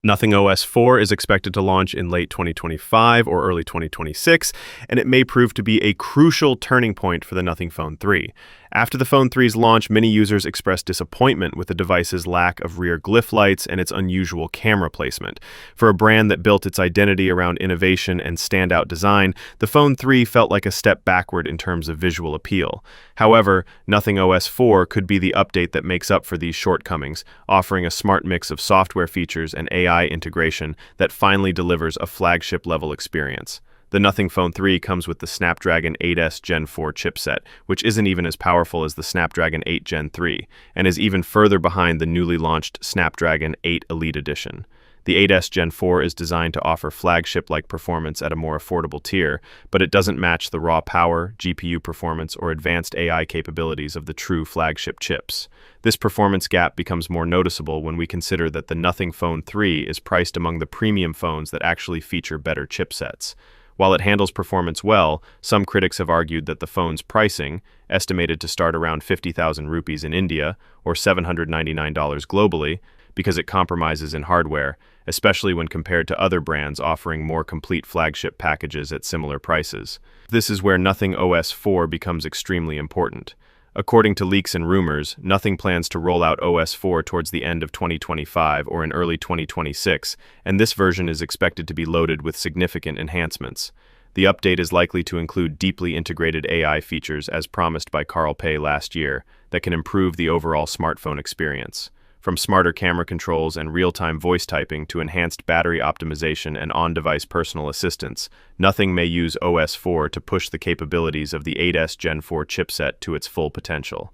Nothing OS 4 is expected to launch in late 2025 or early 2026, and it may prove to be a crucial turning point for the Nothing Phone 3. After the Phone 3's launch, many users expressed disappointment with the device's lack of rear glyph lights and its unusual camera placement. For a brand that built its identity around innovation and standout design, the Phone 3 felt like a step backward in terms of visual appeal. However, Nothing OS 4 could be the update that makes up for these shortcomings, offering a smart mix of software features and AI integration that finally delivers a flagship-level experience. The Nothing Phone 3 comes with the Snapdragon 8S Gen 4 chipset, which isn't even as powerful as the Snapdragon 8 Gen 3, and is even further behind the newly launched Snapdragon 8 Elite Edition. The 8S Gen 4 is designed to offer flagship-like performance at a more affordable tier, but it doesn't match the raw power, GPU performance, or advanced AI capabilities of the true flagship chips. This performance gap becomes more noticeable when we consider that the Nothing Phone 3 is priced among the premium phones that actually feature better chipsets. While it handles performance well, some critics have argued that the phone's pricing, estimated to start around 50,000 rupees in India or $799 globally, because it compromises in hardware, especially when compared to other brands offering more complete flagship packages at similar prices. This is where Nothing OS 4 becomes extremely important. According to leaks and rumors, Nothing plans to roll out OS 4 towards the end of 2025 or in early 2026, and this version is expected to be loaded with significant enhancements. The update is likely to include deeply integrated AI features as promised by Carl Pei last year that can improve the overall smartphone experience. From smarter camera controls and real-time voice typing to enhanced battery optimization and on-device personal assistance, Nothing may use OS 4 to push the capabilities of the 8S Gen 4 chipset to its full potential.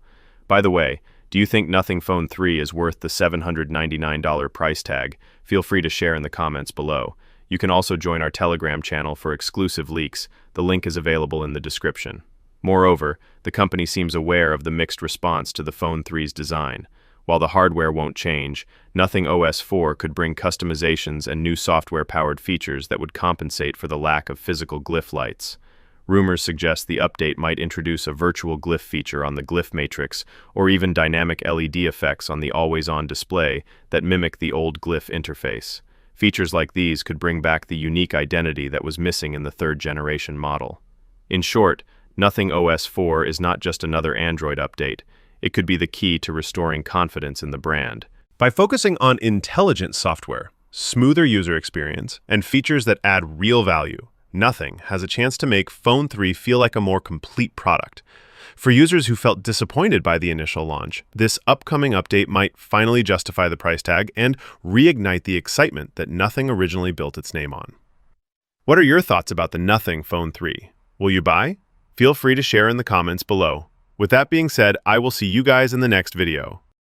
By the way, do you think Nothing Phone 3 is worth the $799 price tag? Feel free to share in the comments below. You can also join our Telegram channel for exclusive leaks. The link is available in the description. Moreover, the company seems aware of the mixed response to the Phone 3's design. While the hardware won't change, Nothing OS 4 could bring customizations and new software-powered features that would compensate for the lack of physical glyph lights. Rumors suggest the update might introduce a virtual glyph feature on the glyph matrix, or even dynamic LED effects on the always-on display that mimic the old glyph interface. Features like these could bring back the unique identity that was missing in the third-generation model. In short, Nothing OS 4 is not just another Android update. It could be the key to restoring confidence in the brand. By focusing on intelligent software, smoother user experience, and features that add real value, Nothing has a chance to make Phone 3 feel like a more complete product. For users who felt disappointed by the initial launch, this upcoming update might finally justify the price tag and reignite the excitement that Nothing originally built its name on. What are your thoughts about the Nothing Phone 3? Will you buy? Feel free to share in the comments below. With that being said, I will see you guys in the next video.